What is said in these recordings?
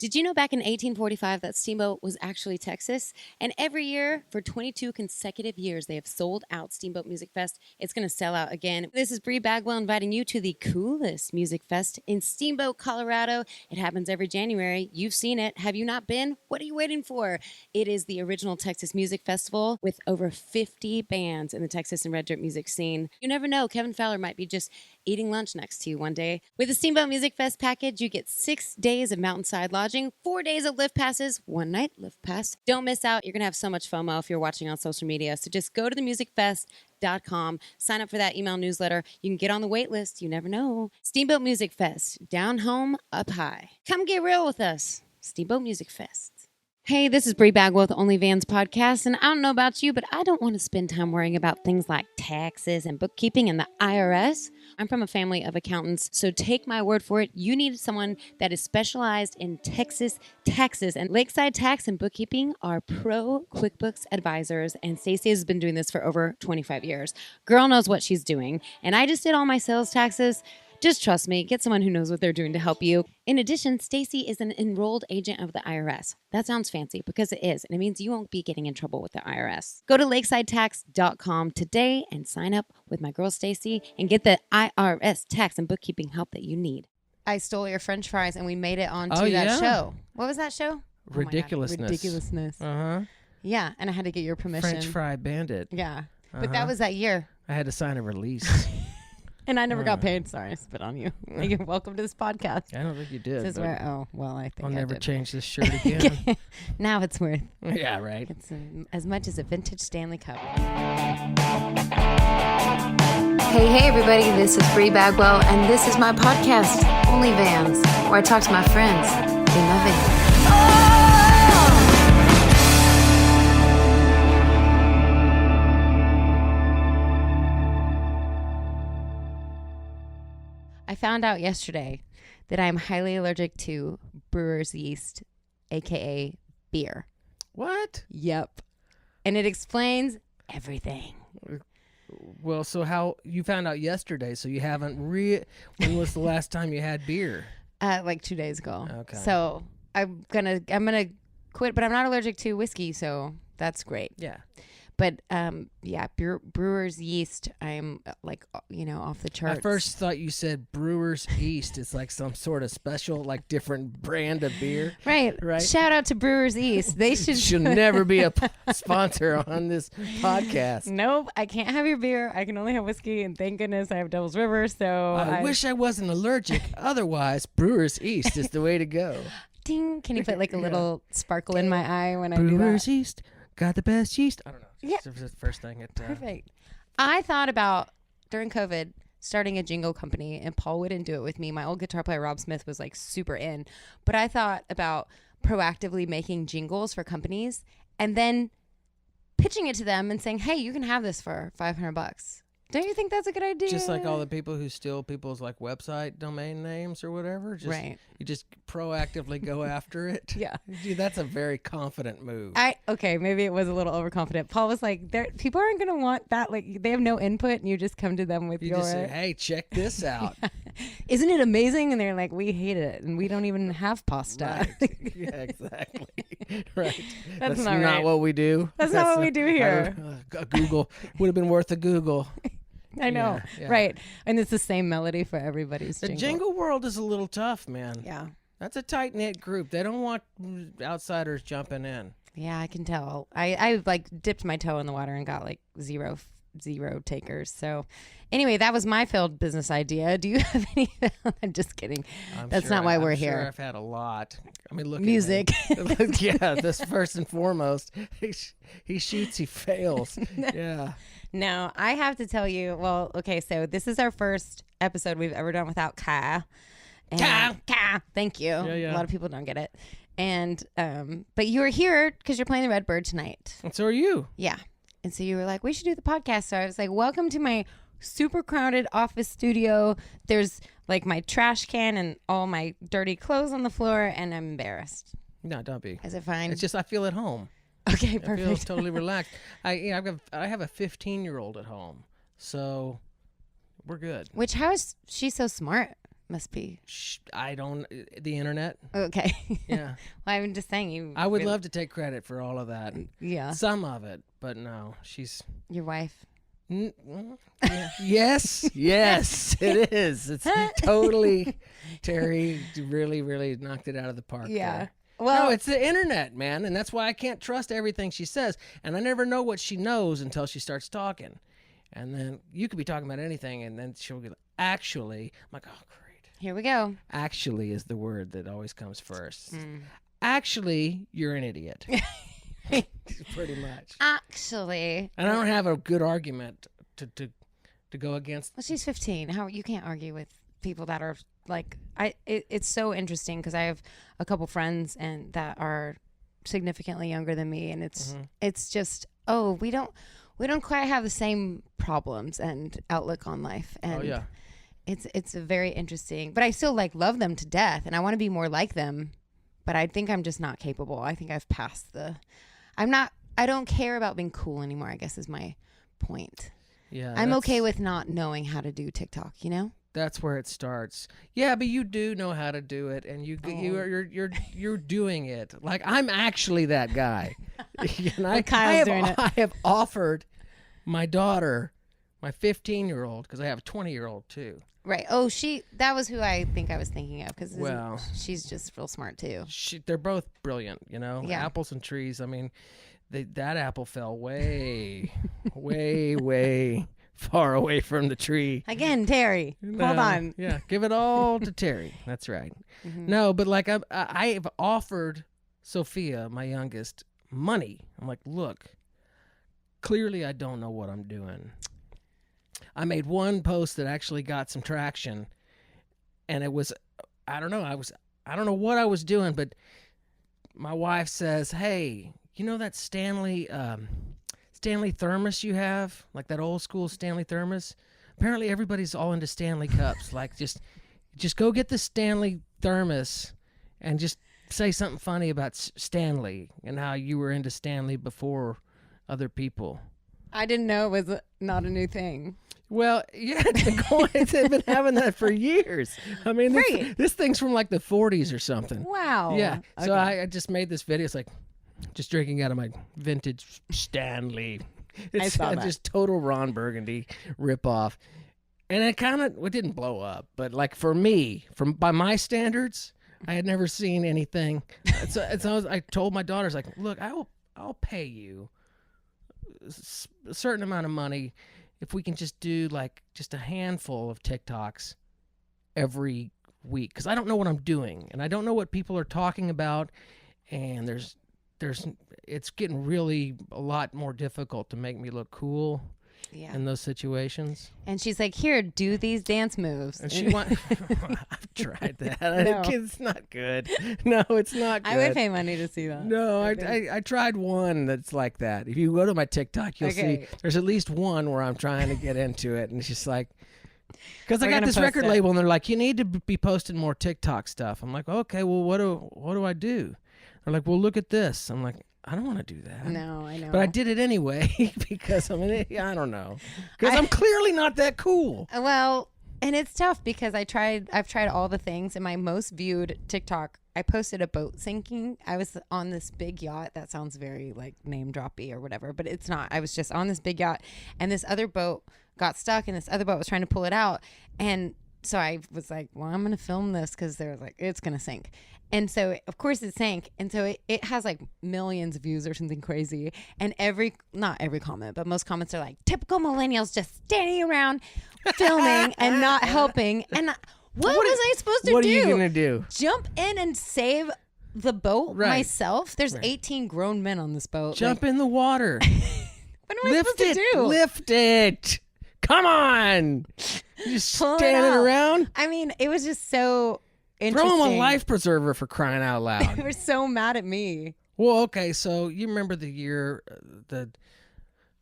Did you know back in 1845 that Steamboat was actually Texas? And every year for 22 consecutive years, they have sold out Steamboat Music Fest. It's going to sell out again. This is Bree Bagwell inviting you to the coolest music fest in Steamboat, Colorado. It happens every January. You've seen it. Have you not been? What are you waiting for? It is the original Texas Music Festival with over 50 bands in the Texas and Red Dirt music scene. You never know. Kevin Fowler might be just eating lunch next to you one day. With the Steamboat Music Fest package, you get 6 days of mountainside lodging, 4 days of lift passes, 1 night lift pass. Don't miss out. You're going to have so much FOMO if you're watching on social media. So just go to themusicfest.com, sign up for that email newsletter. You can get on the wait list. You never know. Steamboat Music Fest, down home, up high. Come get real with us. Steamboat Music Fest. Hey, this is Bree Bagwell with Only Vans Podcast, and I don't know about you, but I don't want to spend time worrying about things like taxes and bookkeeping and the IRS. I'm from a family of accountants, so take my word for it. You need someone that is specialized in Texas taxes, and Lakeside Tax and Bookkeeping are pro QuickBooks advisors, and Stacey has been doing this for over 25 years. Girl knows what she's doing, and I just did all my sales taxes. Just trust me, get someone who knows what they're doing to help you. In addition, Stacey is an enrolled agent of the IRS. That sounds fancy because it is, and it means you won't be getting in trouble with the IRS. Go to lakesidetax.com today and sign up with my girl Stacey and get the IRS tax and bookkeeping help that you need. I stole your French fries and we made it onto that show. What was that show? Ridiculousness. Ridiculousness. Uh-huh. Yeah, and I had to get your permission. French Fry Bandit. Yeah, but that was that year. I had to sign a release. And I never got paid. Sorry, I spit on you. You're welcome to this podcast. I don't think you did. This is where, I think I'll I never did. change this shirt again. Now it's worth. Yeah, right. It's as much as a vintage Stanley Cup. Hey, everybody. This is Bree Bagwell, and this is my podcast, Only Vans, where I talk to my friends in my van. I found out yesterday that I'm highly allergic to brewer's yeast, aka beer. What? Yep. And it explains everything. Well, so how you found out yesterday? So you haven't when was the last time you had beer? Like 2 days ago. Okay. So I'm gonna quit, but I'm not allergic to whiskey, so that's great. Yeah. But brewer's yeast, I'm off the charts. I first thought you said Brewer's Yeast. It's like some sort of special, like different brand of beer. Right. Shout out to Brewer's Yeast. They should never be a sponsor on this podcast. Nope, I can't have your beer. I can only have whiskey, and thank goodness I have Devil's River. So I wish I wasn't allergic. Otherwise, Brewer's Yeast is the way to go. Ding! Can you put like a little sparkle in my eye when I do that? Brewer's Yeast got the best yeast. I don't know. Yeah. It's the first thing. Perfect. I thought about, during COVID, starting a jingle company, and Paul wouldn't do it with me. My old guitar player, Rob Smith, was like super in. But I thought about proactively making jingles for companies and then pitching it to them and saying, hey, you can have this for $500. Don't you think that's a good idea? Just like all the people who steal people's like website domain names or whatever. Right. You just proactively go after it. Yeah. Dude, that's a very confident move. Okay, maybe it was a little overconfident. Paul was like, people aren't going to want that. Like, they have no input, and you just come to them with you just say, hey, check this out. Isn't it amazing? And they're like, we hate it, and we don't even have pasta. Right. Yeah, exactly. Right. That's not right. Not what we do. That's not what we do here. Google would have been worth a Google. I know. Yeah. Right. And it's the same melody for everybody's jingle. The jingle world is a little tough, man. Yeah. That's a tight-knit group. They don't want outsiders jumping in. Yeah, I can tell. I like dipped my toe in the water and got like zero takers. So anyway, that was my failed business idea. Do you have any? I'm just kidding. That's not why we're here. I've had a lot. I mean, look music. At me. Yeah, this first and foremost. He shoots, he fails. Yeah. No, I have to tell you. Well, okay, so this is our first episode we've ever done without Ka. Ka. Thank you. Yeah. A lot of people don't get it. And but you were here because you're playing the Redbird tonight. And so are you. Yeah. And so you were like, we should do the podcast. So I was like, welcome to my super crowded office studio. There's like my trash can and all my dirty clothes on the floor, and I'm embarrassed. No, don't be. Is it fine? It's just I feel at home. Okay, perfect. I feel totally relaxed. I have a 15-year-old at home, so we're good. How is she so smart? must be. I don't. The internet. Okay. Yeah. Well, I'm just saying you. I would love to take credit for all of that. Yeah. Some of it, but no, she's. Your wife. Yeah. Yes, it is. It's totally Terry really knocked it out of the park. Yeah. There. Well, no, it's the internet, man, and that's why I can't trust everything she says, and I never know what she knows until she starts talking, and then you could be talking about anything, and then she'll be like, "Actually," I'm like, "Oh, great." Here we go. Actually is the word that always comes first. Actually, you're an idiot. Pretty much. Actually. And I don't have a good argument to go against. Well, she's 15. How you can't argue with people that are like it's so interesting because I have a couple friends and that are significantly younger than me, and it's just we don't quite have the same problems and outlook on life, and it's a very interesting. But I still love them to death, and I want to be more like them. But I think I'm just not capable. I think I've passed the. I don't care about being cool anymore, I guess is my point. Yeah. I'm okay with not knowing how to do TikTok, you know? That's where it starts. Yeah, but you do know how to do it, and you're doing it. Like, I'm actually that guy. And I have offered my daughter, my 15-year-old, because I have a 20-year-old too. Right. Oh, that was who I think I was thinking of, because she's just real smart too. They're both brilliant, you know? Yeah. Apples and trees. I mean, that apple fell way, way far away from the tree. Again, Terry. Hold on. Yeah, give it all to Terry. That's right. No, but I've offered Sophia, my youngest, money. I'm like, look, clearly I don't know what I'm doing. I made one post that actually got some traction, and it was, I don't know what I was doing, but my wife says, "Hey, you know that Stanley thermos you have, like that old school Stanley thermos? Apparently everybody's all into Stanley cups. Like just go get the Stanley thermos and just say something funny about Stanley and how you were into Stanley before other people." I didn't know it was not a new thing. Well, yeah, it's been having that for years. I mean, this thing's from like the 40s or something. Wow. Yeah. Okay. So I just made this video. It's like just drinking out of my vintage Stanley. It's I saw that. Just total Ron Burgundy ripoff. And it didn't blow up. But like for me, by my standards, I had never seen anything. So I told my daughters, like, look, I'll pay you a certain amount of money if we can just do just a handful of TikToks every week, because I don't know what I'm doing and I don't know what people are talking about, and it's getting really a lot more difficult to make me look cool in those situations. And she's like, "Here, do these dance moves." And she went, I've tried that. No. It's not good. No, it's not good. I would pay money to see that. No, I tried one that's like that. If you go to my TikTok, you'll see there's at least one where I'm trying to get into it. And it's just like, because I got this record label and they're like, you need to be posting more TikTok stuff. I'm like, okay, well, what do I do? They're like, well, look at this. I'm like, I don't want to do that. No, I know. But I did it anyway because I don't know. Because I'm clearly not that cool. Well, and it's tough because I've tried all the things. In my most viewed TikTok, I posted a boat sinking. I was on this big yacht. That sounds very name droppy or whatever, but it's not. I was just on this big yacht, and this other boat got stuck, and this other boat was trying to pull it out. And so I was like, well, I'm going to film this because they're like, it's going to sink. And so, of course, it sank. And so it has millions of views or something crazy. And not every comment, but most comments are like, typical millennials just standing around filming and not helping. And what was I supposed to do? What are you going to do? Jump in and save the boat myself? There's 18 grown men on this boat. Jump in the water. What am I supposed to do? Lift it. Come on. You're just standing around. I mean, it was just so... Throw him a life preserver for crying out loud. They were so mad at me. Well, okay, so you remember the year,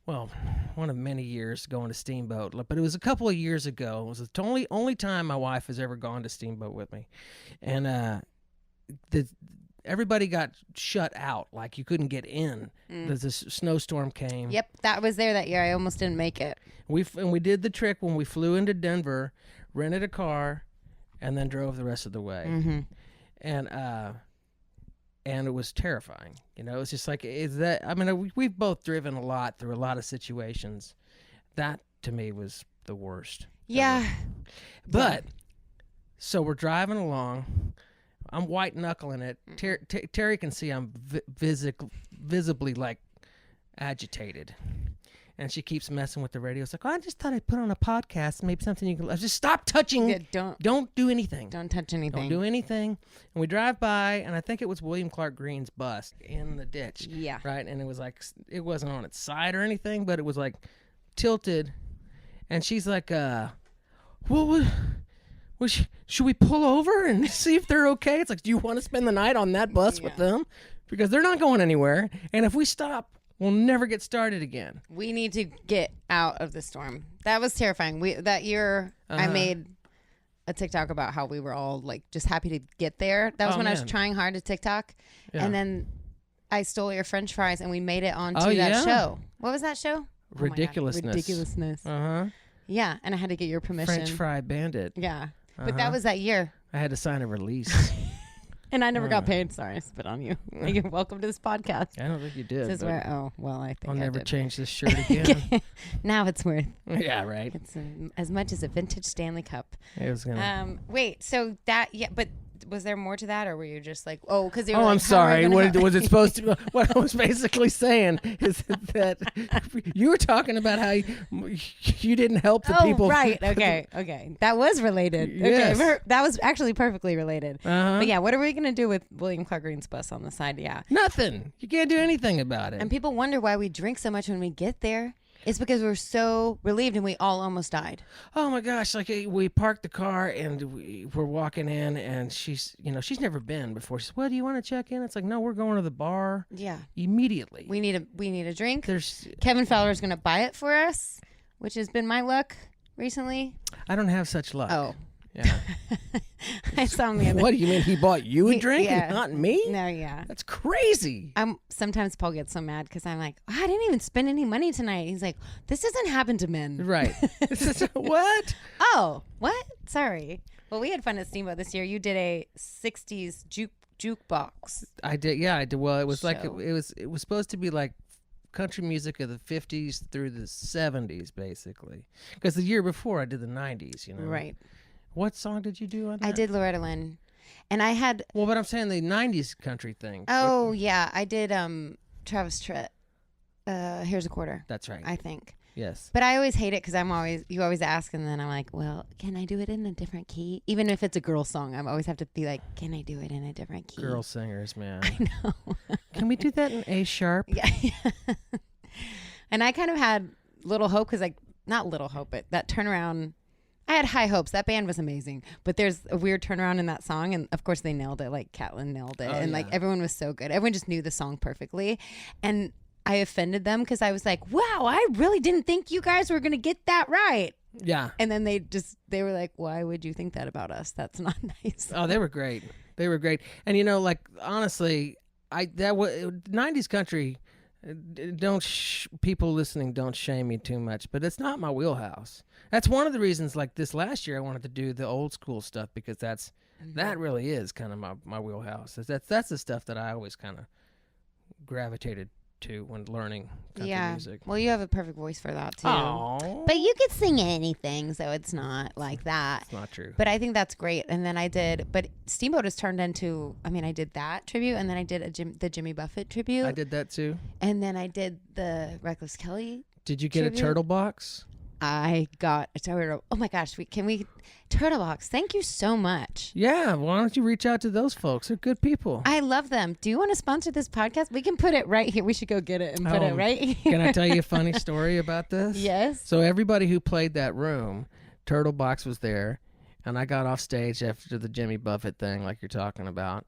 one of many years going to Steamboat, but it was a couple of years ago. It was the only time my wife has ever gone to Steamboat with me. And everybody got shut out, like you couldn't get in. The snowstorm came. Yep, that was there that year. I almost didn't make it. We did the trick when we flew into Denver, rented a car, and then drove the rest of the way. Mm-hmm. And it was terrifying. You know, it's just like, is that, I mean, we've both driven a lot through a lot of situations. That to me was the worst. Yeah. Ever. But so we're driving along. I'm white knuckling it. Terry can see I'm visibly like agitated. And she keeps messing with the radio. It's like, oh, I just thought I'd put on a podcast. Maybe something you can. Just stop touching. Yeah, don't do anything. Don't touch anything. Don't do anything. And we drive by, and I think it was William Clark Green's bus in the ditch. Yeah. Right. And it was like, it wasn't on its side or anything, but it was like tilted. And she's like, should we pull over and see if they're okay? It's like, do you want to spend the night on that bus with them? Because they're not going anywhere. And if we stop, we'll never get started again. We need to get out of the storm. That was terrifying. That year, I made a TikTok about how we were all like just happy to get there. That was when I was trying hard to TikTok. Yeah. And then I stole your French fries and we made it onto that show. What was that show? Ridiculousness. Ridiculousness. Uh-huh. Yeah. And I had to get your permission. French fry bandit. Yeah. But that was that year. I had to sign a release. And I never got paid. Sorry, I spit on you. You're welcome to this podcast. I don't think you did. This is where, I think I'll never did. change this shirt again. Now it's worth. Yeah, right. It's as much as a vintage Stanley Cup. It was gonna. Wait. So but was there more to that, or were you just like, because oh, I'm sorry. What was it supposed to? What I was basically saying is that you were talking about how you didn't help the people. Oh, right. Okay. That was related. Yes. Okay, that was actually perfectly related. Uh-huh. But yeah, what are we gonna do with William Clark Green's bus on the side? Yeah. Nothing. You can't do anything about it. And people wonder why we drink so much when we get there. It's because we're so relieved and we all almost died. Oh my gosh. Like we parked the car and we're walking in and she's never been before. She says, well, do you want to check in? It's like, no, we're going to the bar. Yeah. Immediately. We need a drink. Kevin Fowler's going to buy it for us, which has been my luck recently. I don't have such luck. Oh. Yeah. I saw him the other. What do you mean he bought you a drink and not me? No, yeah. That's crazy. Sometimes Paul gets so mad because I'm like, I didn't even spend any money tonight. He's like, this doesn't happen to men. Right. What? Oh, what? Sorry. Well, we had fun at Steamboat this year. You did a 60s jukebox. I did. Yeah, I did. Well, it was show. like it was supposed to be like country music of the 50s through the 70s, basically. Because the year before I did the 90s. Right. What song did you do on that? I did Loretta Lynn. And I had... Well, but I'm saying the 90s country thing. Oh, yeah. I did Travis Tritt. Here's a Quarter. That's right. I think. Yes. But I always hate it because you always ask, and then I'm like, well, can I do it in a different key? Even if it's a girl song, I always have to be like, can I do it in a different key? Girl singers, man. I know. Can we do that in A sharp? Yeah. And I kind of had little hope because not little hope, but that turnaround... I had high hopes. That band was amazing. But there's a weird turnaround in that song. And of course they nailed it. Like Catlin nailed it. And like everyone was so good. Everyone just knew the song perfectly. And I offended them because I was like, wow, I really didn't think you guys were going to get that right. Yeah. And then they were like, why would you think that about us? That's not nice. Oh, they were great. They were great. And like honestly, that was 90s country. People listening don't shame me too much, but it's not my wheelhouse. That's one of the reasons, like this last year, I wanted to do the old school stuff because that really is kind of my wheelhouse. That's the stuff that I always kind of gravitated to when learning country music. Well, you have a perfect voice for that too. Aww. But you could sing anything, so it's not like that. It's not true. But I think that's great. And then but Steamboat has turned into, I did that tribute, and then I did the Jimmy Buffett tribute. I did that too. And then I did the Reckless Kelly. Did you get tribute. a turtle box? I got a turtle. Oh my gosh, turtle box. Thank you so much. Yeah, why don't you reach out to those folks? They're good people. I love them. Do you want to sponsor this podcast? We can put it right here. We should go get it and put it right here. Can I tell you a funny story about this? Yes. So everybody who played that room, Turtle Box was there, and I got off stage after the Jimmy Buffett thing like you're talking about,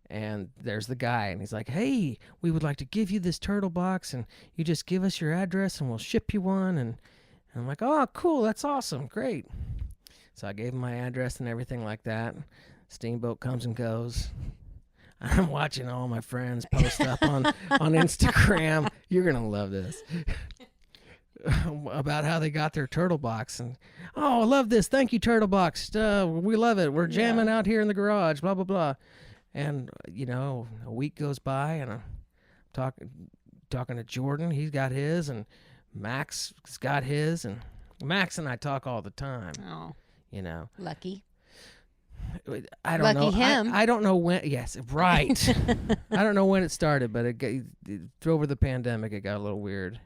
and there's the guy, and he's like, hey, we would like to give you this Turtle Box, and you just give us your address, and we'll ship you one, and I'm like, oh, cool, that's awesome, great. So I gave him my address and everything like that. Steamboat comes and goes. I'm watching all my friends post up on Instagram. You're going to love this. about how they got their turtle box, and oh, I love this. Thank you, turtle box. We love it. We're jamming out here in the garage. Blah blah blah. And a week goes by, and I'm talking to Jordan. He's got his, and Max has got his, and Max and I talk all the time. Oh, lucky. I don't Lucky know. him. I don't know when. Yes, right. I don't know when it started, but over the pandemic, it got a little weird.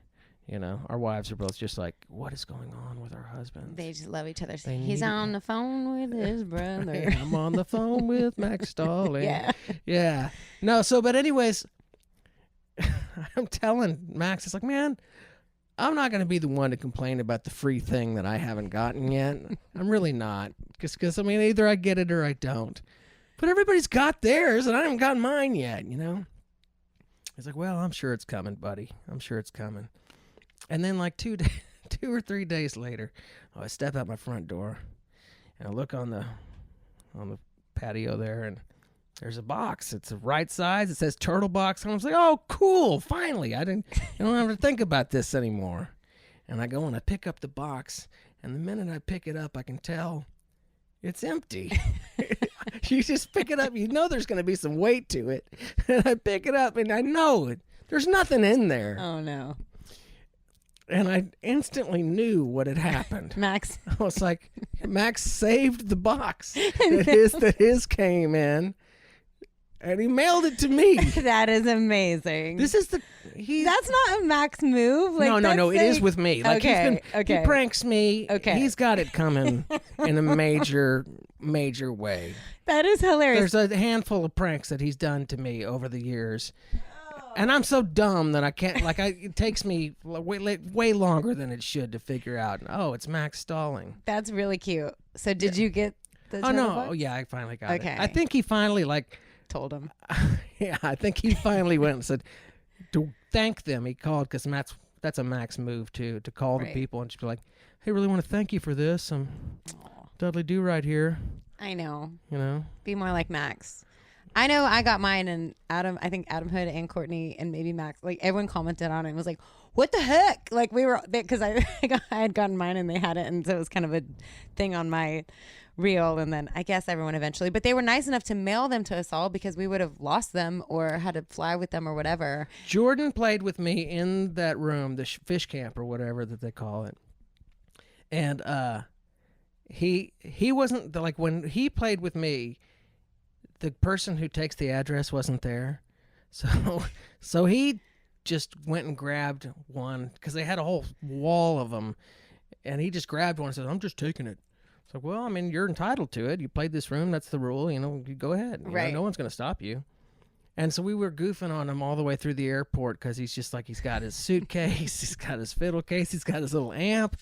Our wives are both just like, what is going on with our husbands? They just love each other. He's on the phone with his brother. I'm on the phone with Max Stalling. Yeah. Yeah. No, but anyways, I'm telling Max, it's like, man, I'm not going to be the one to complain about the free thing that I haven't gotten yet. I'm really not. Because, either I get it or I don't. But everybody's got theirs, and I haven't gotten mine yet, He's like, well, I'm sure it's coming, buddy. I'm sure it's coming. And then like 2 or 3 days later, I step out my front door, and I look on the patio there, and there's a box. It's the right size. It says turtle box. And I was like, oh, cool. Finally. I don't have to think about this anymore. And I go and I pick up the box, and the minute I pick it up, I can tell it's empty. You just pick it up. There's going to be some weight to it. And I pick it up, and I know there's nothing in there. Oh, no. And I instantly knew what had happened. Max. I was like, Max saved the box that his came in, and he mailed it to me. That is amazing. This is that's not a Max move. Like, no. It is with me. Like, okay. He pranks me. Okay. He's got it coming in a major way. That is hilarious. There's a handful of pranks that he's done to me over the years. And I'm so dumb that I can't, it takes me way longer than it should to figure out, it's Max Stalling. That's really cute. So did you get the turtle no. box? Oh, yeah, I finally got it. Okay. I think he finally, told him. Yeah, I think he finally went and said, to thank them, he called, because that's a Max move, too, to call the people and just be like, hey, really want to thank you for this. I'm Dudley Do right here. I know. Be more like Max. I know I got mine, and I think Adam Hood and Courtney and maybe Max, everyone commented on it and was like, what the heck? Because I had gotten mine and they had it, and so it was kind of a thing on my reel, and then I guess everyone eventually. But they were nice enough to mail them to us all because we would have lost them or had to fly with them or whatever. Jordan played with me in that room, the fish camp or whatever that they call it. And he wasn't, when he played with me, the person who takes the address wasn't there. So he just went and grabbed one because they had a whole wall of them. And he just grabbed one and said, I'm just taking it. So, well, you're entitled to it. You played this room. That's the rule. You go ahead. Right. No one's going to stop you. And so we were goofing on him all the way through the airport because he's just he's got his suitcase. He's got his fiddle case. He's got his little amp.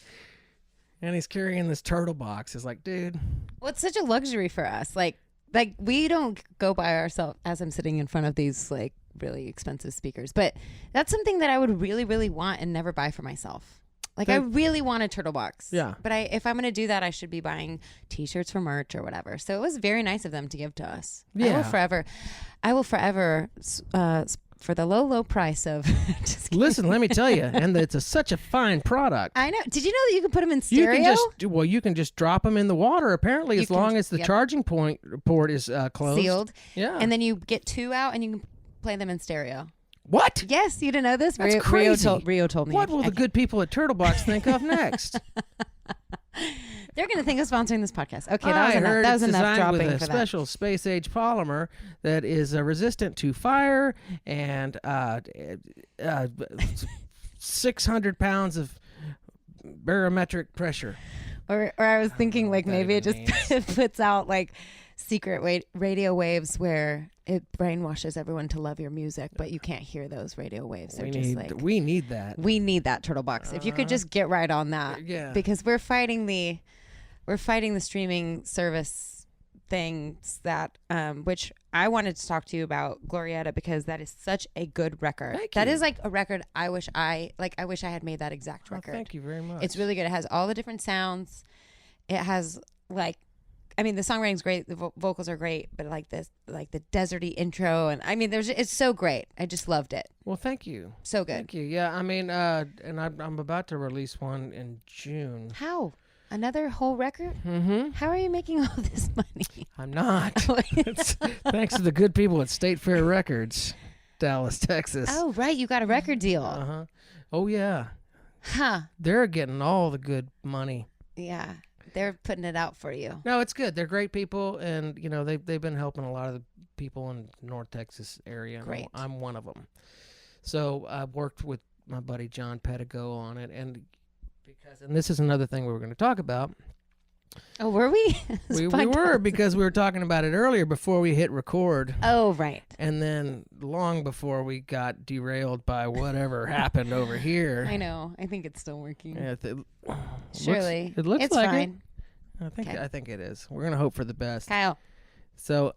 And he's carrying this turtle box. It's like, dude. Well, it's such a luxury for us. Like we don't go by ourselves as I'm sitting in front of these really expensive speakers, but that's something that I would really, really want and never buy for myself. I really want a turtle box. Yeah. But if I'm going to do that, I should be buying T-shirts for merch or whatever. So it was very nice of them to give to us. Yeah. I will forever, for the low price of. Listen, let me tell you, and it's such a fine product. I know. Did you know that you can put them in stereo? You can just drop them in the water. Apparently, as long as the charging port is closed, sealed. Yeah, and then you get two out, and you can play them in stereo. What? Yes, you didn't know this. That's crazy. Rio told me. What will the good people at Turtlebox think of next? They're going to think of sponsoring this podcast. Okay, that was enough dropping with a for that. special space-age polymer that is resistant to fire and 600 pounds of barometric pressure. Or I was thinking maybe it just puts out secret radio waves where it brainwashes everyone to love your music, but you can't hear those radio waves. We need that. We need that turtle box. If you could just get right on that, yeah. Because we're fighting the streaming service things that which I wanted to talk to you about, Glorietta, because that is such a good record. That is a record I wish I had made that exact record. Thank you very much. It's really good. It has all the different sounds. It has I mean, the songwriting's great, the vocals are great, but like this, like the deserty intro, and I mean, it's so great. I just loved it. Well, thank you. So good. Thank you. Yeah, I mean, and I'm about to release one in June. How? Another whole record? Mm-hmm. How are you making all this money? I'm not. It's thanks to the good people at State Fair Records, Dallas, Texas. Oh, right. You got a record deal. Uh-huh. Oh, yeah. Huh. They're getting all the good money. Yeah. They're putting it out for you. No, it's good. They're great people, and, you know, they've been helping a lot of the people in North Texas area. And Great. I'm one of them. So I worked with my buddy John Pedigo on it, and this is another thing we were going to talk about. Oh, were we? We were, because we were talking about it earlier before we hit record. Oh, right. And then long before we got derailed by whatever happened over here. I know. I think it's still working. Yeah, Surely. it looks it's like fine. it. I think it is. We're gonna hope for the best. Kyle. So,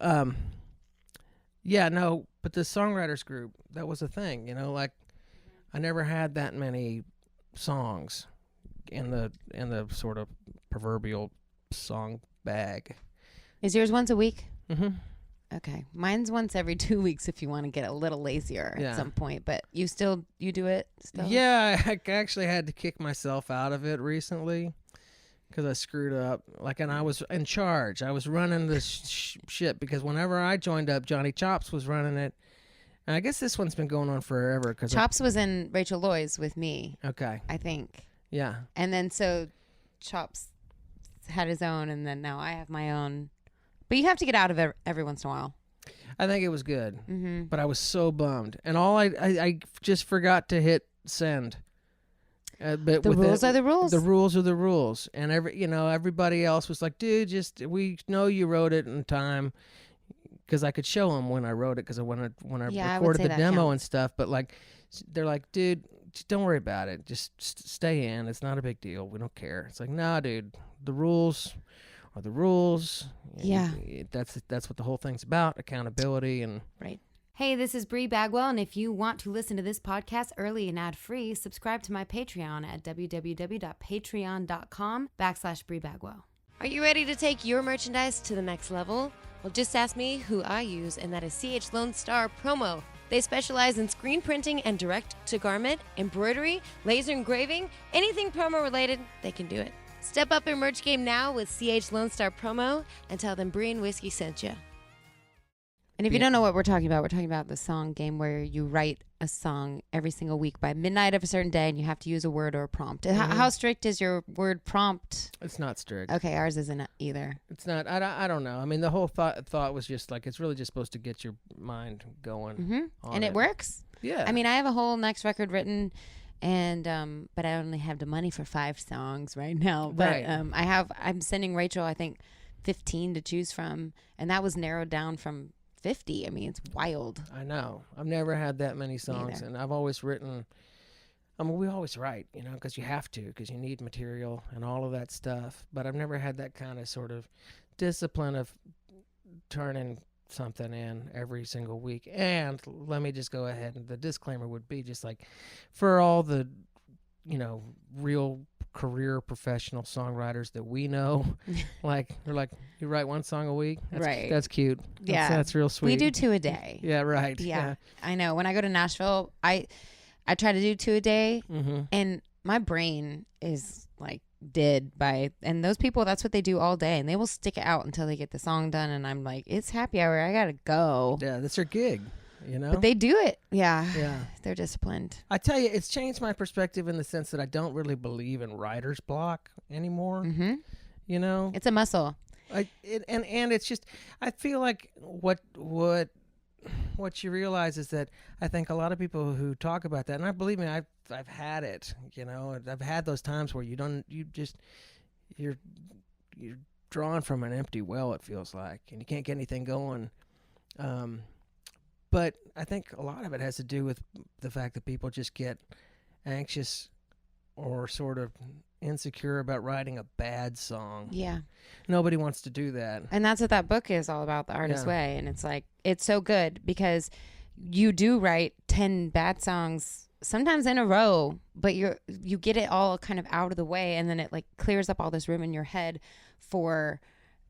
yeah, no, but the songwriters group, that was a thing. You know, like I never had that many songs in the sort of proverbial song bag. Is yours once a week? Mm-hmm. Okay. Mine's once every 2 weeks if you want to get a little lazier Yeah. at some point. But you do it still? Yeah, I actually had to kick myself out of it recently because I screwed up. Like, and I was in charge. I was running this shit because whenever I joined up, Johnny Chops was running it. And I guess this one's been going on forever. Cause Chops was in Rachel Loy's with me, okay. I think. Yeah. And then so Chops had his own, and then now I have my own. But you have to get out of it every once in a while. I think it was good. Mm-hmm. But I was so bummed. And I just forgot to hit send. But The rules are the rules. The rules are the rules. And everybody else was like, dude, we know you wrote it in time. Because I could show them when I wrote it, because when I recorded the demo counts. and stuff. But like, they're like, dude, just don't worry about it. Just stay in. It's not a big deal. We don't care. It's like, nah, dude. The rules are the rules. Yeah. That's what the whole thing's about. Accountability and right. Hey, this is Bree Bagwell, and if you want to listen to this podcast early and ad-free, subscribe to my Patreon at www.patreon.com/Bree Bagwell. Are you ready to take your merchandise to the next level? Well, just ask me who I use, and that is CH Lone Star Promo. They specialize in screen printing and direct-to-garment, embroidery, laser engraving, anything promo related, they can do it. Step up your merch game now with CH Lone Star Promo and tell them Bree and Whiskey sent you. And if you don't know what we're talking about the song game where you write a song every single week by midnight of a certain day, and you have to use a word or a prompt. Mm-hmm. How strict is your word prompt? It's not strict. Okay, ours isn't either. It's not. I don't know. I mean, the whole thought was just like, it's really just supposed to get your mind going. Mm-hmm. And it works. Yeah. I mean, I have a whole next record written, and but I only have the money for 5 songs right now. But right. I'm sending Rachel, I think, 15 to choose from, and that was narrowed down from 50. I mean, it's wild. I know. I've never had that many songs, and I've always written. I mean, we always write, because you have to, because you need material and all of that stuff. But I've never had that kind of sort of discipline of turning something in every single week. And let me just go ahead, and the disclaimer would be just like, for all the, real career professional songwriters that we know, like they're like, you write 1 song a week. Right. That's cute. Yeah. That's real sweet. We do 2 a day. Yeah. Right. Yeah. I know. When I go to Nashville, I try to do 2 a day, Mm-hmm. and my brain is like dead and those people, that's what they do all day, and they will stick it out until they get the song done, and I'm like, it's happy hour, I gotta go. Yeah, that's their gig, But they do it. Yeah. Yeah. They're disciplined. I tell you, it's changed my perspective in the sense that I don't really believe in writer's block anymore. Mm-hmm. It's a muscle. And it's just, I feel like what you realize is that I think a lot of people who talk about that, and I believe me, I've had it, I've had those times where you're drawn from an empty well, it feels like, and you can't get anything going. But I think a lot of it has to do with the fact that people just get anxious or sort of insecure about writing a bad song. Yeah. Nobody wants to do that. And that's what that book is all about, The Artist's Way. And it's like, it's so good because you do write 10 bad songs sometimes in a row, but you get it all kind of out of the way, and then it like clears up all this room in your head for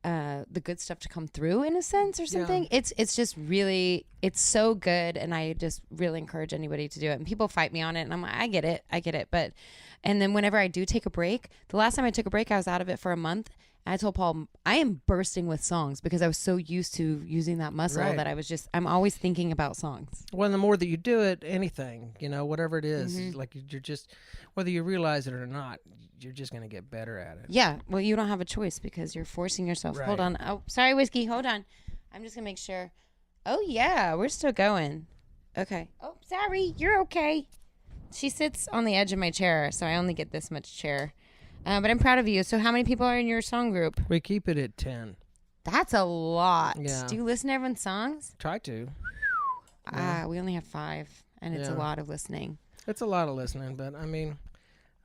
the good stuff to come through in a sense or something. It's just really, it's so good, and I just really encourage anybody to do it. And people fight me on it, and I'm like, I get it, but and then whenever I do take a break, the last time I took a break, I was out of it for a month. I told Paul, I am bursting with songs because I was so used to using that muscle that I'm always thinking about songs. Well, the more that you do it, anything, whatever it is, like you're just, whether you realize it or not, you're just going to get better at it. Yeah. Well, you don't have a choice because you're forcing yourself. Right. Hold on. Oh, sorry, Whiskey. Hold on. I'm just going to make sure. Oh, yeah. We're still going. Okay. Oh, sorry. You're okay. She sits on the edge of my chair, so I only get this much chair. But I'm proud of you. So how many people are in your song group? We keep it at 10. That's a lot. Yeah. Do you listen to everyone's songs? Try to. We only have 5, and it's a lot of listening. It's a lot of listening, but I mean,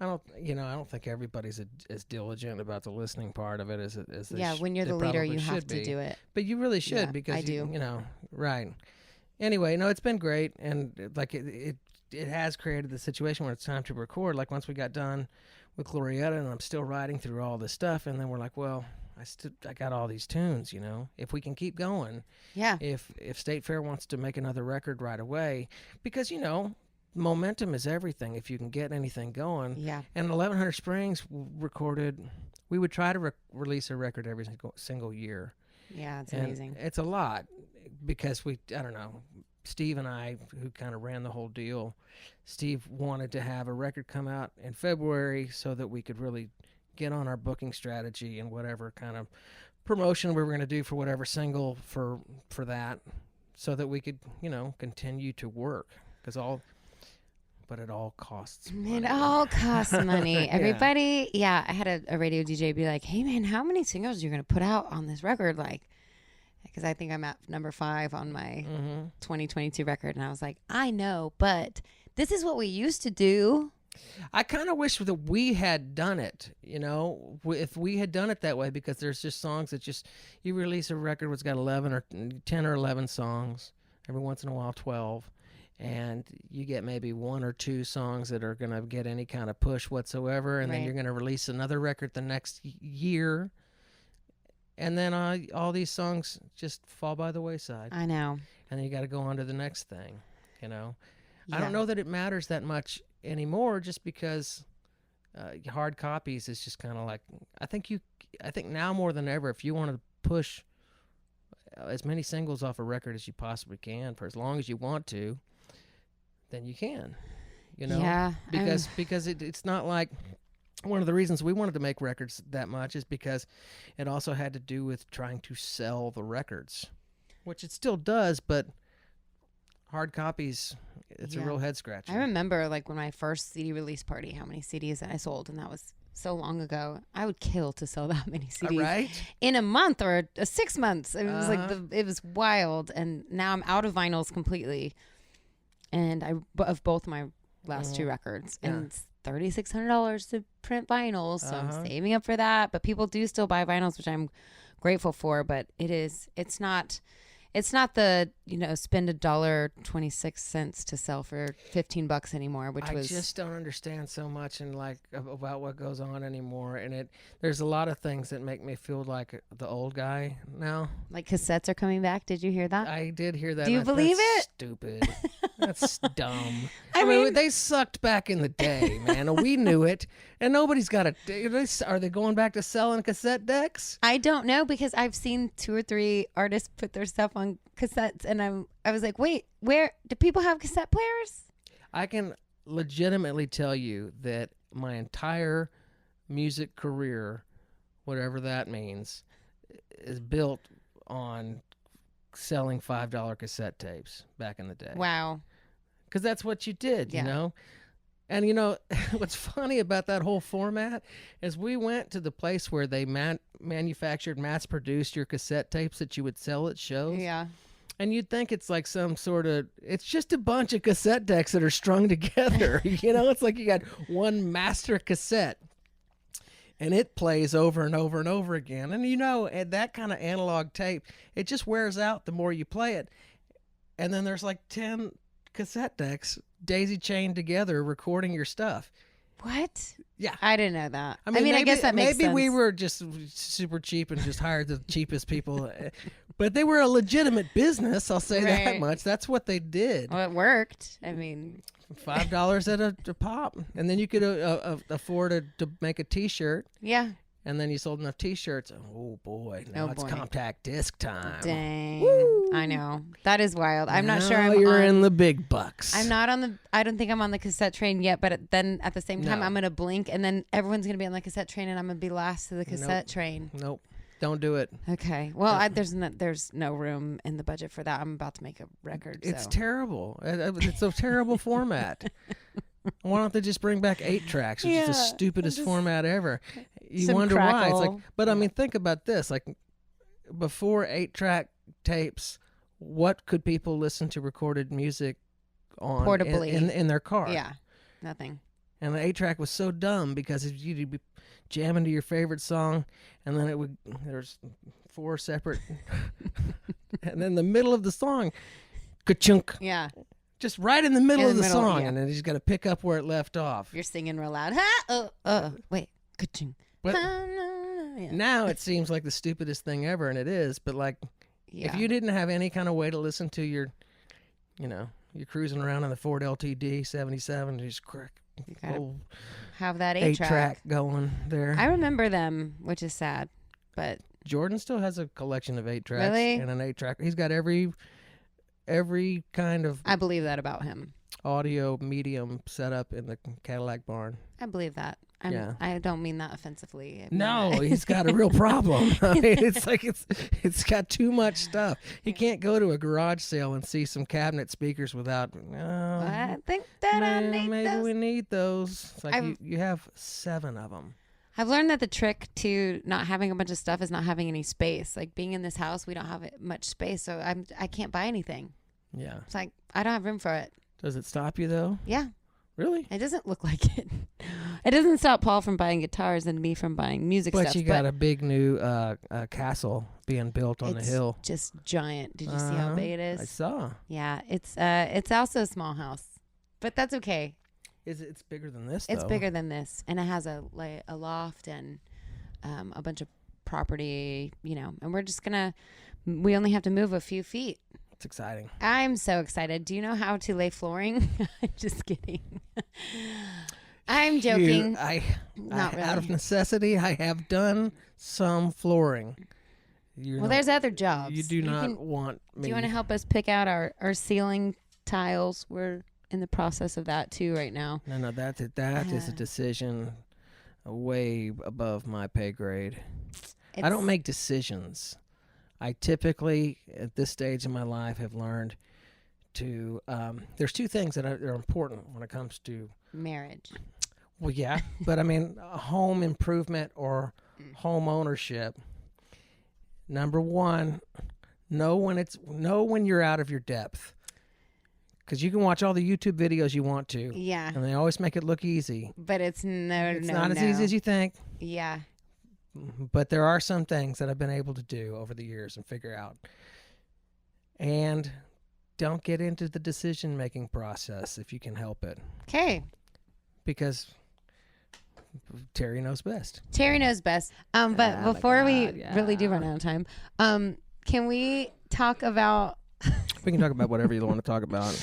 I don't think everybody's as diligent about the listening part of it as they when you're the leader, you have to do it. But you really should because I do. Right. Anyway, no, it's been great, and like it has created the situation where it's time to record. Like once we got done with Glorietta, and I'm still writing through all this stuff, and then we're like, well, I got all these tunes, if we can keep going. Yeah. If State Fair wants to make another record right away, because momentum is everything. If you can get anything going. Yeah. And 1100 Springs recorded. We would try to release a record every single year. Yeah, it's amazing. It's a lot because I don't know. Steve and I, who kind of ran the whole deal, Steve wanted to have a record come out in February so that we could really get on our booking strategy and whatever kind of promotion we were going to do for whatever single for that, so that we could, continue to work but it all costs money. It all costs money. Everybody, I had a radio DJ be like, hey man, how many singles are you going to put out on this record? Like, because I think I'm at number 5 on my 2022 record. And I was like, I know, but this is what we used to do. I kind of wish that we had done it, if we had done it that way, because there's just songs that you release a record that's got 11 or 10 or 11 songs, every once in a while 12, and you get maybe 1 or 2 songs that are going to get any kind of push whatsoever, and then you're going to release another record the next year. And then all these songs just fall by the wayside. I know. And then you got to go on to the next thing, Yeah. I don't know that it matters that much anymore, just because hard copies is just kind of like, I think now more than ever, if you want to push as many singles off a record as you possibly can for as long as you want to, then you can, Yeah. Because it's not like... One of the reasons we wanted to make records that much is because it also had to do with trying to sell the records, which it still does, but hard copies, it's a real head scratcher. I remember like when my first CD release party, how many CDs I sold, and that was so long ago. I would kill to sell that many CDs in a month or 6 months. It was it was wild, and now I'm out of vinyls completely, and of both my last 2 records, and it's $3,600 to print vinyls, so I'm saving up for that. But people do still buy vinyls, which I'm grateful for. But it's not the spend $1.26 to sell for $15 anymore, which I just don't understand so much about what goes on anymore. And there's a lot of things that make me feel like the old guy now. Like cassettes are coming back. Did you hear that? I did hear that. Do you believe it? Stupid. That's dumb. I mean, they sucked back in the day, man. We knew it, and nobody's got are they going back to selling cassette decks? I don't know, because I've seen 2 or 3 artists put their stuff on cassettes, and I was like, wait, where do people have cassette players? I can legitimately tell you that my entire music career, whatever that means, is built on selling $5 cassette tapes back in the day. Wow. Because that's what you did, And what's funny about that whole format is we went to the place where they manufactured, mass-produced your cassette tapes that you would sell at shows. Yeah. And you'd think it's like some sort of, it's just a bunch of cassette decks that are strung together. It's like you got one master cassette, and it plays over and over and over again. And that kind of analog tape, it just wears out the more you play it. And then there's like 10 cassette decks daisy chained together recording your stuff. What? Yeah. I didn't know that. I mean, mean, I guess that makes maybe sense. we were just super cheap and just hired the cheapest people, but they were a legitimate business. I'll say that Right. much. That's what they did. Well, it worked. I mean, $5 at a pop, and then you could afford to make a T-shirt. yeah. And then you sold enough T-shirts. Oh boy! Now it's boy. compact disc time. Dang. Woo. I know. That is wild. I'm not sure. Now I'm you're on, in the big bucks. I'm not on the. I don't think I'm on the cassette train yet. But then at the same time, No. I'm gonna blink, and then everyone's gonna be on the cassette train, and I'm gonna be last to the cassette train. Nope. Don't do it. Okay. Well, there's no room in the budget for that. I'm about to make a record. It's so. terrible. It's a terrible format. Why don't they just bring back 8 tracks, which is the stupidest format ever? You some wonder why. It's crackle. like, but I mean, think about this. Like, before 8-track tapes, what could people listen to recorded music on Portably. in their car? Yeah. Nothing. And the 8-track was so dumb because you'd be jamming to your favorite song, and then there's 4 separate, and then the middle of the song, ka-chunk. Yeah. Just right in the middle of the middle, song, yeah. and then you just got to pick up where it left off. You're singing real loud. Ha! Wait. Ka-ching. But Yeah. now it seems like the stupidest thing ever, and it is. But like, Yeah. if you didn't have any kind of way to listen to you're cruising around in the Ford LTD 77, you just crack You gotta old have that 8-track going there. I remember them, which is sad, but Jordan still has a collection of 8 tracks Really? and an 8-track. He's got every kind of I believe that about him. audio medium set up in the Cadillac barn. I believe that. Yeah. I don't mean that offensively. I mean No, that. he's got a real problem. I mean, it's like it's got too much stuff. He can't go to a garage sale and see some cabinet speakers without. I think that I need maybe those. we need those. It's like I've- you have 7 of them. I've learned that the trick to not having a bunch of stuff is not having any space. Like being in this house, we don't have much space, so I can't buy anything. Yeah. It's like I don't have room for it. Does it stop you though? Yeah, Really? it doesn't look like it. It doesn't stop Paul from buying guitars and me from buying music But stuff. you got a big new castle being built on the it's hill. just giant. Did you see how big it is? I saw. Yeah, it's also a small house, but that's okay. It's bigger than this? It's though. bigger than this, and it has a loft and a bunch of property, and we're just we only have to move a few feet. It's exciting. I'm so excited. Do you know how to lay flooring? I'm just kidding. I'm joking. Not Out of really. necessity, I have done some flooring. Well, there's other jobs. You do not want me. Do you want to help us pick out our ceiling tiles? We're in the process of that too right now. No, that is a decision way above my pay grade. I don't make decisions. I typically, at this stage in my life, have learned to. There's 2 things that are important when it comes to marriage. Well, yeah, but I mean, home improvement or home ownership. Number 1, know when you're out of your depth, because you can watch all the YouTube videos you want to. Yeah, And they always make it look easy. but it's It's not as easy as you think. Yeah. But there are some things that I've been able to do over the years and figure out. And don't get into the decision-making process if you can help it, Okay. because Terry knows best. Terry knows best. But Oh my before we God, yeah. really do run out of time, can we talk about? We can talk about whatever you want to talk about.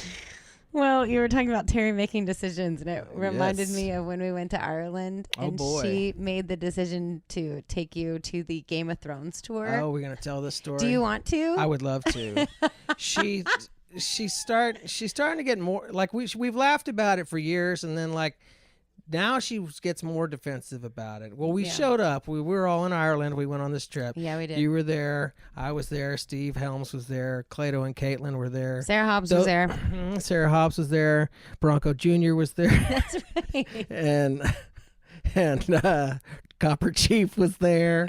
Well, you were talking about Terry making decisions, and it reminded Yes. me of when we went to Ireland, Oh, and boy. she made the decision to take you to the Game of Thrones tour. Oh, we're gonna tell this story. Do you want to? I would love to. She's starting to get more like we've laughed about it for years, and then like now she gets more defensive about it. Well, we showed up. We were all in Ireland. We went on this trip. Yeah, we did. You were there. I was there. Steve Helms was there. Clado and Caitlin were there. Sarah Hobbs was there. Sarah Hobbs was there. Bronco Jr. was there. That's right. and Copper Chief was there.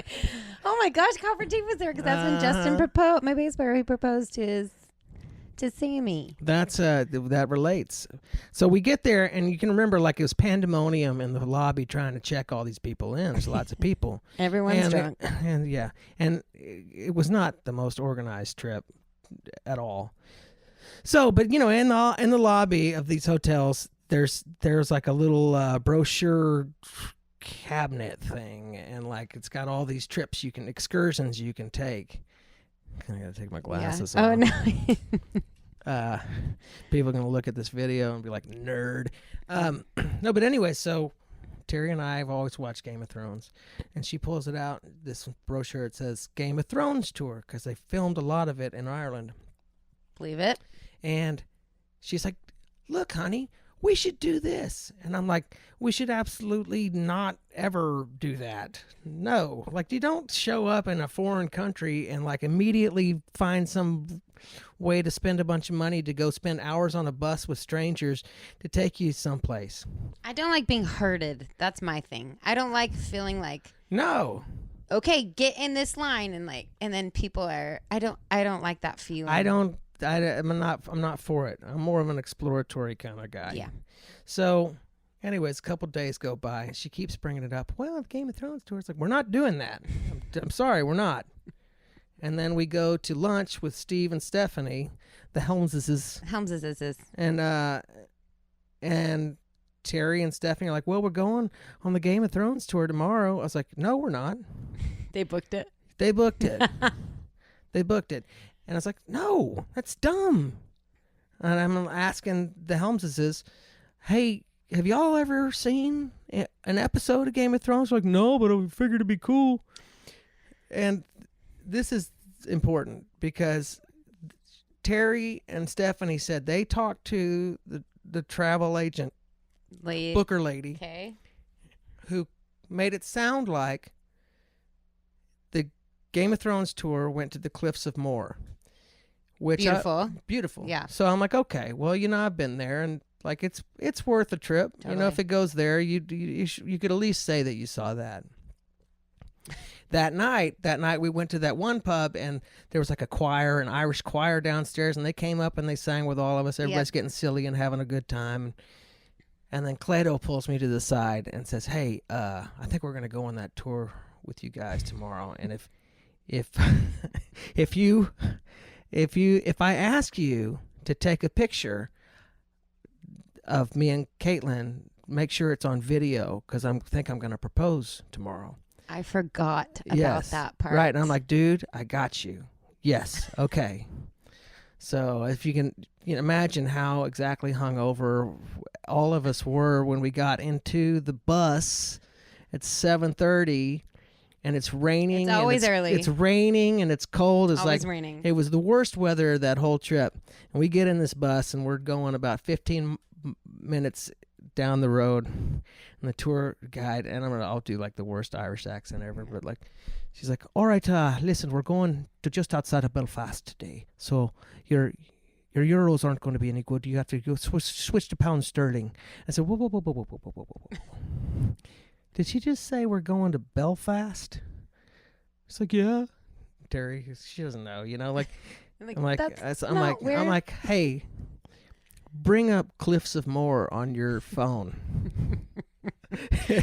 Oh my gosh, Copper Chief was there because that's when Justin proposed. My bass player, he proposed to Sammy. That's that relates. So we get there, and you can remember like it was pandemonium in the lobby trying to check all these people in. There's lots of people. Everyone's drunk. And it was not the most organized trip at all. So, but in the lobby of these hotels, there's like a little brochure cabinet thing, and like it's got all these excursions you can take. I gotta take my glasses off. Oh no. People are gonna look at this video and be like, nerd. No, but anyway, so Terry and I have always watched Game of Thrones, and she pulls it out, this brochure. It says Game of Thrones tour, because they filmed a lot of it in Ireland. Believe it. And she's like, look, honey, we should do this. And I'm like, we should absolutely not ever do that. No, like, you don't show up in a foreign country and like immediately find some way to spend a bunch of money to go spend hours on a bus with strangers to take you someplace. I don't like being herded. That's my thing. I don't like feeling like, No, okay, get in this line, and then people are. I don't like that feeling. I'm not for it. I'm more of an exploratory kind of guy. Yeah. So, anyways, a couple days go by, and she keeps bringing it up. Well, the Game of Thrones tour. It's like, we're not doing that. I'm sorry, we're not. And then we go to lunch with Steve and Stephanie, the Helmses. And Terry and Stephanie are like, well, we're going on the Game of Thrones tour tomorrow. I was like, no, we're not. They booked it. They booked it. And I was like, no, that's dumb. And I'm asking the Helmses, hey, have y'all ever seen an episode of Game of Thrones? Like, no, but I figured it'd be cool. And this is important because Terry and Stephanie said they talked to the travel agent, Booker lady, Okay. who made it sound like the Game of Thrones tour went to the Cliffs of Moher. Which Beautiful. Yeah. So I'm like, okay, well, I've been there, and like it's worth a trip. Totally. If it goes there, you could at least say that you saw that. That night we went to that one pub, and there was like an Irish choir downstairs, and they came up and they sang with all of us. Everybody's getting silly and having a good time. And then Cledo pulls me to the side and says, hey, I think we're gonna go on that tour with you guys tomorrow, and if if I ask you to take a picture of me and Caitlin, make sure it's on video, because I think I'm going to propose tomorrow. I forgot about that part. Right. And I'm like, dude, I got you. Yes. Okay. So if you can imagine how exactly hungover all of us were when we got into the bus at 7:30. And it's raining. It's always early. It's raining and it's cold. It's always like raining. It was the worst weather that whole trip. And we get in this bus and we're going about 15 minutes down the road. And the tour guide, and I'll do like the worst Irish accent ever, but like, she's like, all right, listen, we're going to just outside of Belfast today. So your euros aren't going to be any good. You have to go switch to pound sterling. I said, whoa. Did she just say we're going to Belfast? It's like, yeah. Terry, she doesn't know, I'm like, hey, bring up Cliffs of Moher on your phone.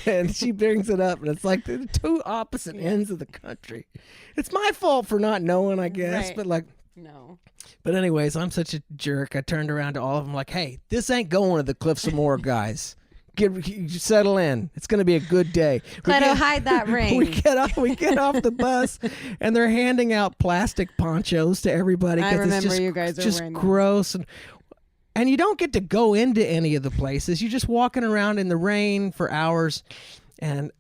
And she brings it up, and it's like the two opposite ends of the country. It's my fault for not knowing, I guess, right. But like, no. But anyways, I'm such a jerk. I turned around to all of them like, hey, this ain't going to the Cliffs of Moher, guys. Settle in. It's going to be a good day. Cledo, hide that ring. We get off the bus, and they're handing out plastic ponchos to everybody. I remember you guys are just wearing gross, and you don't get to go into any of the places. You're just walking around in the rain for hours, and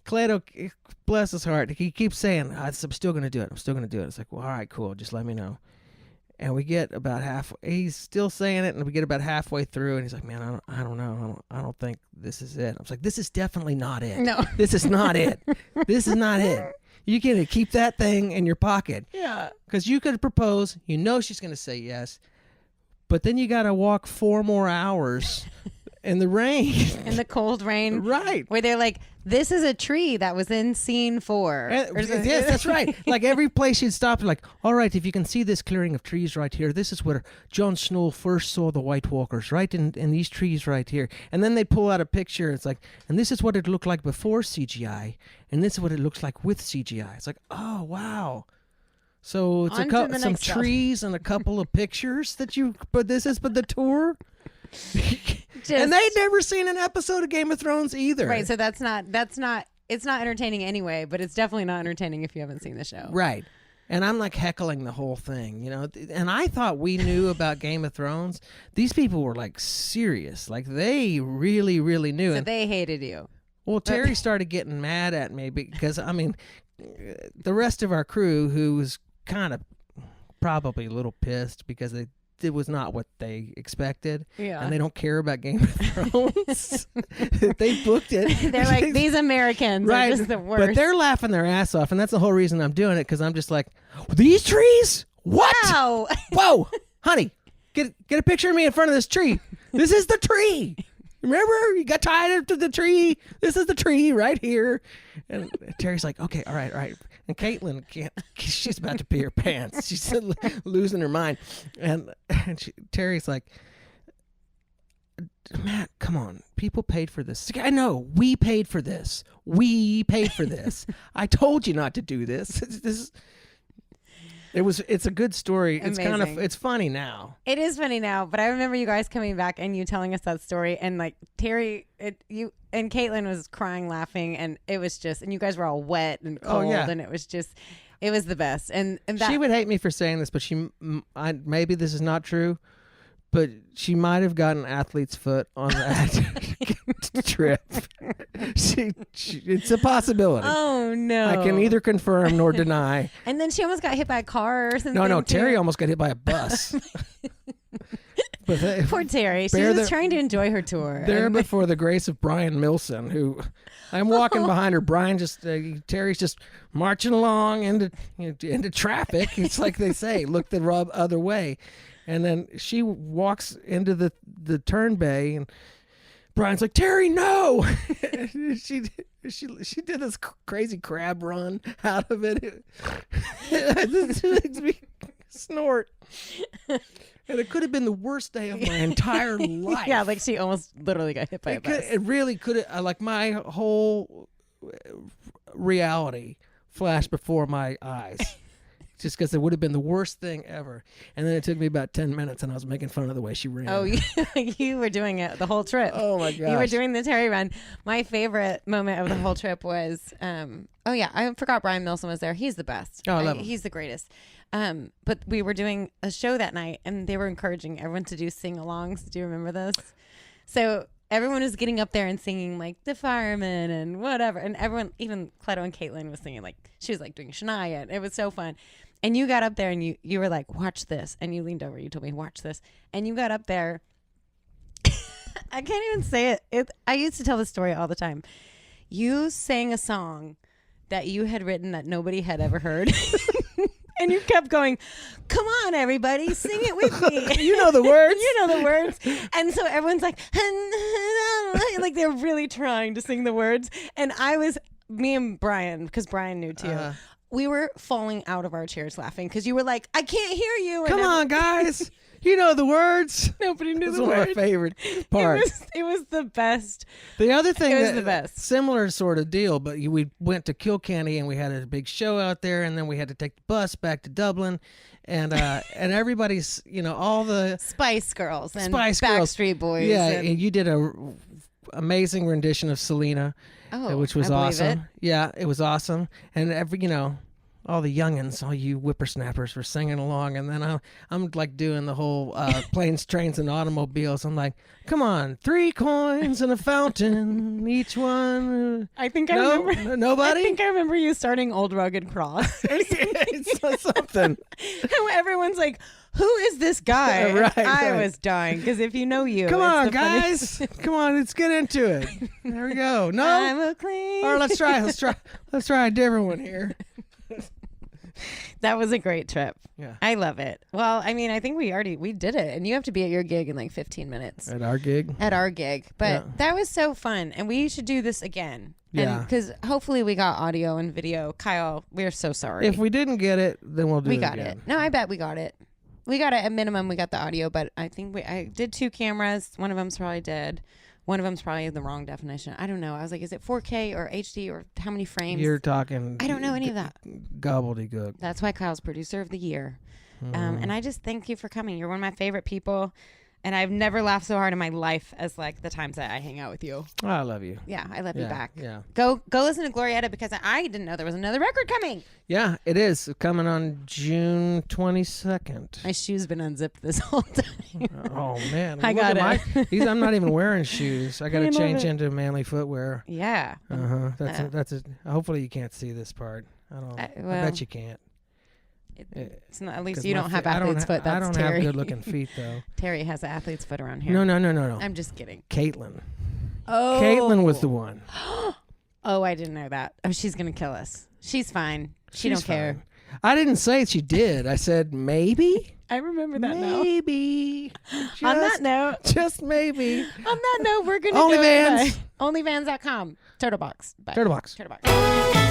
Cledo, bless his heart, he keeps saying, I'm still going to do it. It's like, well, all right, cool. Just let me know. And we get about halfway. He's still saying it, and we get about halfway through, and he's like, "Man, I don't know. I don't think this is it." I was like, "This is definitely not it. No, this is not it. This is not it. You can keep that thing in your pocket. Yeah, because you could propose. She's gonna say yes, but then you got to walk 4 more hours in the rain, in the cold rain, right? Where they're like, "This is a tree that was in scene 4." Yes, that's right. Like every place you'd stop, like, all right, if you can see this clearing of trees right here, this is where Jon Snow first saw the White Walkers, right in these trees right here. And then they pull out a picture. It's like, and this is what it looked like before CGI, and this is what it looks like with CGI. It's like, oh wow, So it's On to the some next stuff. trees and a couple of pictures that you. But this is for the tour. Just, And they'd never seen an episode of Game of Thrones either. right. So that's not. It's not entertaining anyway, but it's definitely not entertaining if you haven't seen the show. Right. And I'm like heckling the whole thing, you know. And I thought we knew about Game of Thrones. These people were like serious. Like they really, really knew. So And, they hated you. well, Terry started getting mad at me because, I mean, the rest of our crew, who was kind of probably a little pissed because it was not what they expected. Yeah. And they don't care about Game of Thrones. They booked it. They're like, these Americans are just the worst. But they're laughing their ass off, and that's the whole reason I'm doing it, because I'm just like, these trees? What? Wow. Whoa, honey, get a picture of me in front of this tree. This is the tree. Remember, you got tied up to the tree. This is the tree right here. And Terry's like, okay, all right. And Caitlin can't. She's about to pee her pants. She's losing her mind. And Terry's like, Matt, come on. People paid for this. I know. We paid for this. I told you not to do this. It's a good story. Amazing. It's funny now. It is funny now, but I remember you guys coming back and you telling us that story, and like Terry, you and Caitlin was crying, laughing, and it was just, and you guys were all wet and cold, and it was the best. And that, she would hate me for saying this, but maybe this is not true, but she might have gotten athlete's foot on that trip. It's a possibility. Oh no! I can neither confirm nor deny. And then she almost got hit by a car or something. No, too. Terry almost got hit by a bus. But Poor Terry. She was trying to enjoy her tour. There before the grace of Brian Milson, who I'm walking behind her. Brian Terry's just marching along into traffic. It's like they say, look the other way. And then she walks into the turn bay, and Brian's like, Terry, no! she did this crazy crab run out of it. It makes me snort. And it could have been the worst day of my entire life. Yeah, like she almost literally got hit by a bus. It really could have, like my whole reality flashed before my eyes. Just because it would have been the worst thing ever. And then it took me about 10 minutes, and I was making fun of the way she ran. Oh, you were doing it the whole trip. Oh, my gosh. You were doing the Terry run. My favorite moment of the whole trip was, I forgot Brian Milson was there. He's the best. Oh, I love him. He's the greatest. But we were doing a show that night, and they were encouraging everyone to do sing-alongs. Do you remember those? So everyone was getting up there and singing, like, The Fireman and whatever. And everyone, even Cleto and Caitlin was singing, like, she was, like, doing Shania. It was so fun. And you got up there and you were like, watch this. And you leaned over. You told me, watch this. And you got up there. I can't even say it. I used to tell this story all the time. You sang a song that you had written that nobody had ever heard. And you kept going, come on, everybody, sing it with me. You know the words. You know the words. And so everyone's like they're really trying to sing the words. And me and Brian, because Brian knew too. We were falling out of our chairs laughing because you were like, I can't hear you. Come on, guys. You know the words. Nobody knew the words. That's one of my favorite parts. It was the best. The other thing, it was the best. Similar sort of deal, but we went to Kilkenny and we had a big show out there, and then we had to take the bus back to Dublin, and everybody's, all the Spice Girls and Girls. Backstreet Boys. Yeah, and you did a amazing rendition of Selena. Which was awesome. Yeah, it was awesome. And all the youngins, all you whippersnappers were singing along, and then I'm like doing the whole planes, trains, and automobiles. I'm like, come on, 3 coins and a fountain, each one. I think I remember. Nobody? I think I remember you starting Old Rugged Cross. It's something. Everyone's like, who is this guy? I was dying because if you know you, come on, guys, come on, let's get into it. There we go. No, I'm a clean. Or let's try a different one here. That was a great trip. Yeah, I love it. Well, I mean, I think we did it, and you have to be at your gig in like 15 minutes. At our gig, but that was so fun, and we should do this again. Yeah, because hopefully we got audio and video. Kyle, we're so sorry. If we didn't get it, then we'll do it. We got it. No, I bet we got it. We got it at minimum. We got the audio, but I think I did 2 cameras. One of them's probably dead. One of them's probably the wrong definition. I don't know. I was like, is it 4K or HD or how many frames? You're talking. I don't know any of that. Gobbledygook. That's why Kyle's producer of the year. And I just thank you for coming. You're one of my favorite people. And I've never laughed so hard in my life as like the times that I hang out with you. Oh, I love you. Yeah, I love you back. Yeah. Go listen to Glorietta because I didn't know there was another record coming. Yeah, it is coming on June 22nd. My shoe's been unzipped this whole time. Oh man, I got it. I'm not even wearing shoes. I got to I love change it. into manly footwear. Yeah. That's it. Hopefully you can't see this part. I bet you can't. It's not. At least you don't have athlete's foot. That's I don't Terry. have good-looking feet, though. Terry has an athlete's foot around here. No. I'm just kidding. Caitlin. Oh. Caitlin was the one. Oh, I didn't know that. Oh, she's gonna kill us. She's fine. She don't care. Fine. I didn't say she did. I said maybe. I remember that now. Maybe. On that note. Just maybe. On that note, we're gonna OnlyFans. OnlyFans.com. Turtlebox. Bye. Turtlebox. Turtlebox.